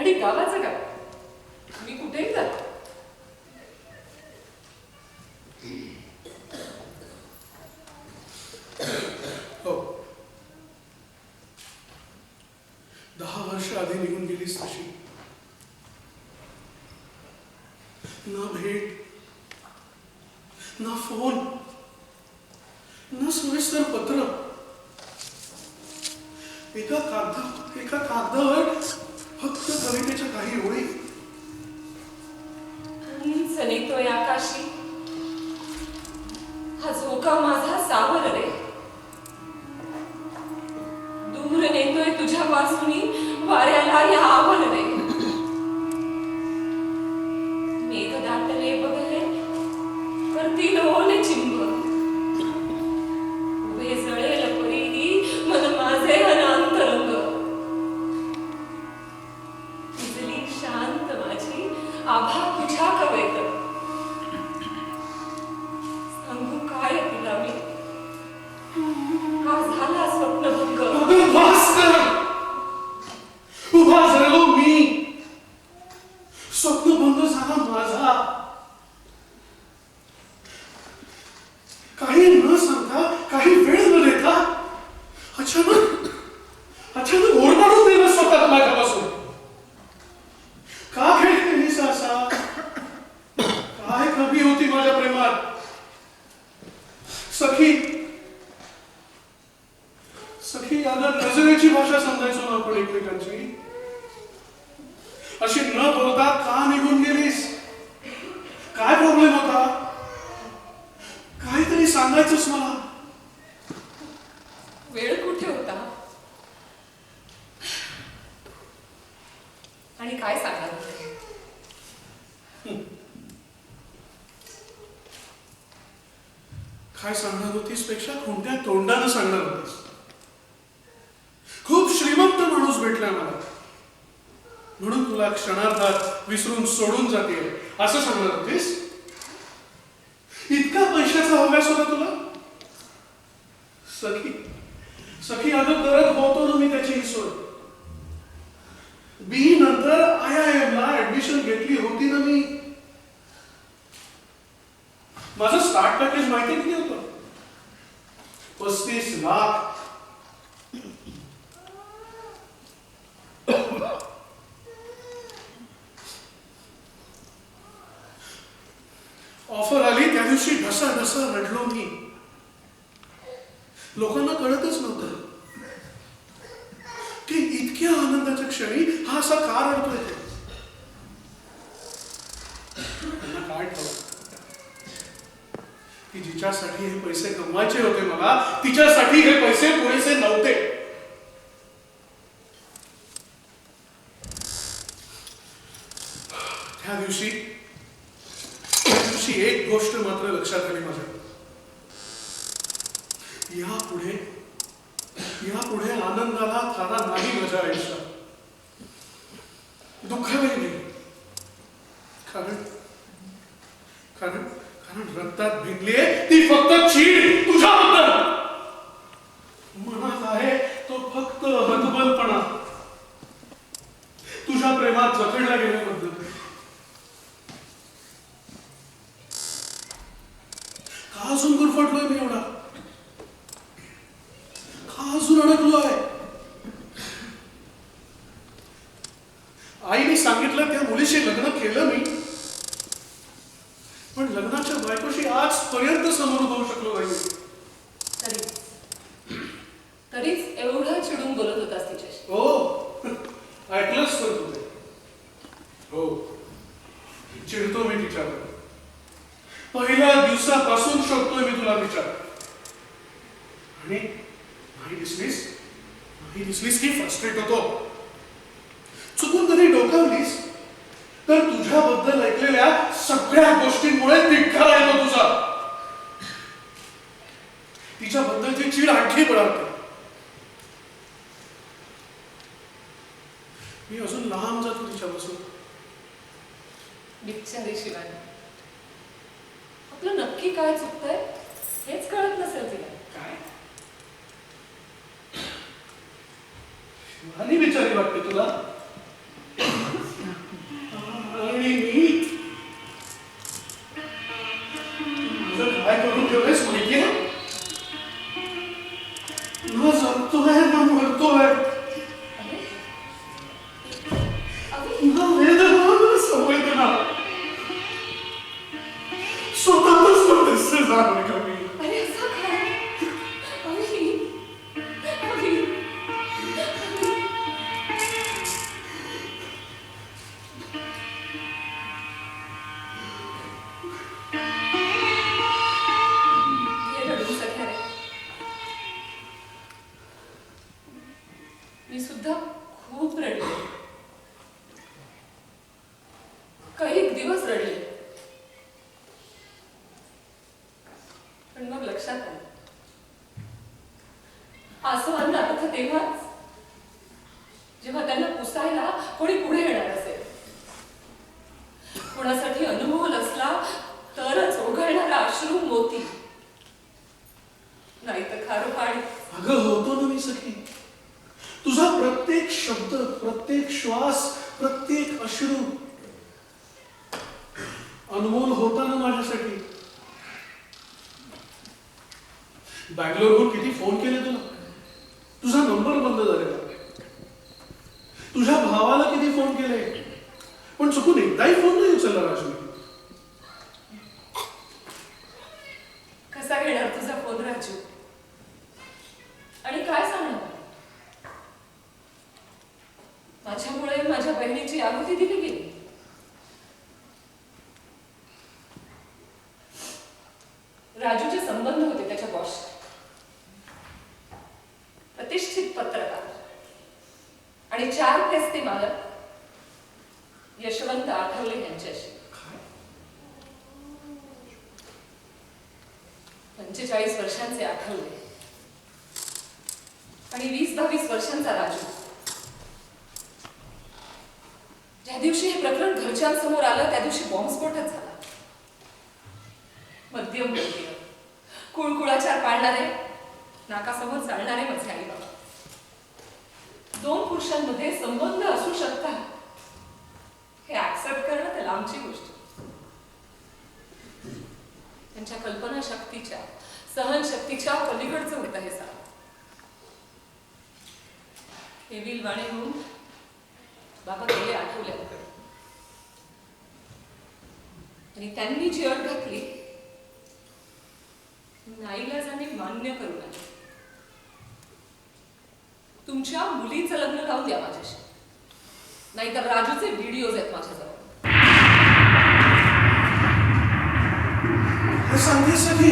आणि गावाचं गाव. मी कुठेही जातो. हो, 10 वर्ष आधी निघून गेलीस तशी. ना भेट, ना फोन, ना सविस्तर पत्र. एका कागदावर फक्त कवितेच्या काही ओळी. उंच नेतोय आकाशी हा झोका माझा सावर रे. दूर नेतोय तुझ्या वासुनी वाऱ्याला या आवर रे. मेघ दाटले बघले करतील ओले चिंब. उभे जळेल परीही मन माझे अनंतरंग. भिजली शांत माझी आभा तुझ्या कवेत. सांगू काय तुला मी का झाला स्वप्नभंग. अगं भास्कर, उभा झालो मी. स्वप्नभंग झाला माझा. काही न सांगता, काही वेळ न देता अचानक ओरबाडून दिलं स्वतःला माझ्यापासून. का खेळ केलीस असा? काय कमी होती माझ्या प्रेमात? सखी अगं नजरेची भाषा समजायचो ना आपण एकमेकांची. अशी न बोलता का निघून गेलीस? काय प्रॉब्लेम होता? काहीतरी सांगायचंच मला. वेळ कुठे होता आणि काय सांगणार होते. काय सांगणार होतीस पेक्षा कोणत्या तोंडानं सांगणार होतीस? खूप श्रीमंत माणूस भेटला मला म्हणून तुला क्षणार्धात विसरून सोडून जाते असं सांगणार होतीस? इतका पैशाचा हव्यास होता तुला? सखी अगं करत होतो ना मी त्याची सोय. बी नंतर IIM ला ऍडमिशन घेतली होती ना मी. माझं स्टार्ट पॅकेज माहिती किती होतं? 35 लाख. ऑफर आली त्या दिवशी ढसा रडलो मी. लोकांना कळतच नव्हतं की इतक्या आनंदाच्या क्षणी हा असा का रडतोय. त्यांना काय ठाऊक की जिच्यासाठी हे पैसे कमवायचे होते मला, तिच्यासाठी हे पैसे पुरेसे नव्हते. त्या दिवशी एक गोष्ट मात्र लक्षात आली माझ्या. यापुढे आनंदाला थारा नाही माझ्या आयुष्यात. दुःखालाही नाही. कारण रक्तात भिनलीये ती फक्त चीड तुझ्याबद्दल. मनात आहे तो फक्त हतबलपणा तुझ्या प्रेमात जखडला गेल्याबद्दल. का अजून गुरफटलोय मी एवढा? का अजून अडकलोय? आईने सांगितलं त्या मुलीशी लग्न केलं मी, पण लग्नाच्या बायकोशी आजपर्यंत समोर जाऊ शकलो नाही. तरीच एवढं चिडून बोलत होतास तिच्याशी. हो, ऐकलंच तर तुझे. हो, चिडतो मी तिच्यावर. पहिल्या दिवसापासून शोधतोय मी तुला तिच्या. आणि नाही दिसलीस की फ्रस्ट्रेट होतो. चुकून कधी डोकावलीस तर तुझ्याबद्दल ऐकलेल्या सगळ्या गोष्टींमुळे धिक्कार येतो तुझा. तिच्याबद्दलची चीड आणखी बळावते. मी अजून लांब जातो तिच्यापासून. बिचारी शिवानी, आपलं नक्की काय चुकतंय हेच कळत नसेल तिला. काय शिवानी बिचारी वाटते तुला? खूप रडले. काही दिवस रडले. पण मग लक्षात आलं, आसवांना अर्थ तेव्हाच जेव्हा त्यांना पुसायला कोणी पुढे येणार असेल. कोणासाठी अनुभव असला तरच ओघळणारा अश्रू मोती, नाही तर खारं पाणी. अगं होतो ना मी सखी. तुझा प्रत्येक शब्द, प्रत्येक श्वास, प्रत्येक अश्रू अनमोल होता ना माझ्यासाठी. बँगलोरहून किती फोन केले तुला, तुझा नंबर बंद झालेला. तुझ्या भावाला किती फोन केले, पण चुकून एकदाही फोन नाही उचलला राजू. कसा घेणार तुझा फोन राजू, आणि काय सांगणार? माझ्यामुळे माझ्या बहिणीची आहुती दिली गेली. राजूचे संबंध होते त्याच्या बॉसशी, प्रतिष्ठित पत्रकार आणि 4 फेस्ते मालक यशवंत आठवले यांच्याशी. 45 वर्षांचे आठवले आणि 20-22 वर्षांचा राजू. ज्या दिवशी हे प्रकरण घरच्यांसमोर आलं त्या दिवशी बॉम्बस्फोटच झाला. मध्यमवर्गीय, कुळकुळाचार पाळणारे, नाकासमोर चालणारे माझे आई बाबा. 2 पुरुषांमध्ये संबंध असू शकतात हे ऍक्सेप्ट करणं तर लांबची गोष्ट. त्यांच्या कल्पना शक्तीच्या, सहनशक्तीच्या पलीकडचं होतं हे सारं. हे विलवाणे होऊन बाबा गेले आठवल्याकडे, आणि त्यांनी जी अट घातली नाईलाजाने मान्य करू नये. तुमच्या मुलीचं लग्न लावून द्या माझ्याशी, नाहीतर राजूचे व्हिडिओज आहेत माझ्याजवळ. हे सांगते सगळी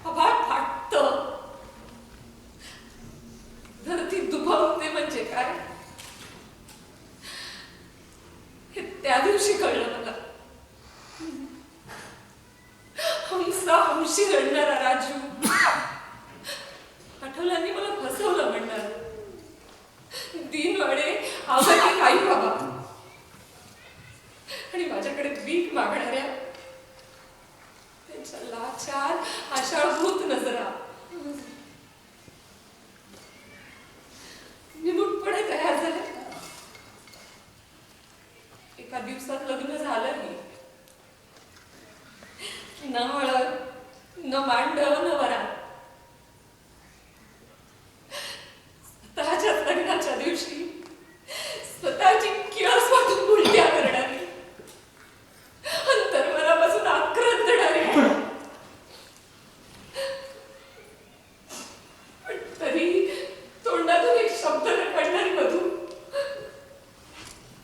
कपाट फाटतं, धरती दुभावते म्हणजे काय हे त्या दिवशी कळलं मला. हमशी रडणारा राजू आठवल्यांनी मला फसवलं म्हणणार. दिनवाडे आवडते काही बाबा आणि माझ्याकडे भीक मागणाऱ्या त्यांच्या लाचार आशाळभूत नजरा. निमूटपणे तयार झाले. एका दिवसात लग्न झालंही. न हळद, न मांडव, न वरात. स्वतःच्याच लग्नाच्या दिवशी स्वतःची किळस वाटून उलट्या करणारी, अंतर्मनापासून आक्रंद देणारी, पण तरी तोंडातून एक शब्द न काढणारी मधू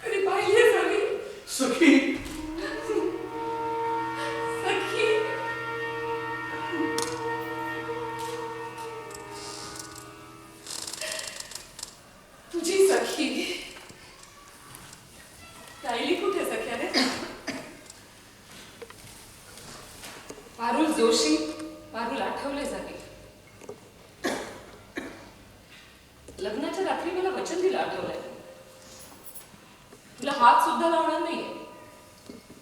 कधी पाहिलीच हवी सखी. तुझी सखी राहिली कुठे सख्याने? पारुल जोशी, पारुल आठवले जागे. लग्नाच्या रात्री मला वचन दिलं आठवलंय, तुला हात सुद्धा लावणार नाहीये.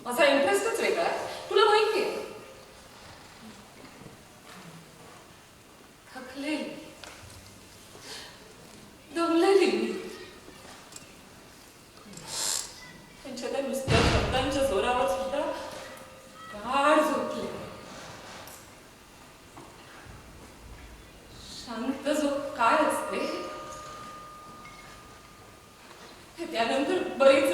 माझा इंटरेस्टच वेगळा आहे, तुला माहितीये. थकलेली, दमलेली मी त्यांच्या त्या नुसत्या शब्दांच्या जोरावर सुद्धा गाढ झोपले. शांत झोप काय असते हे त्यानंतर बरीच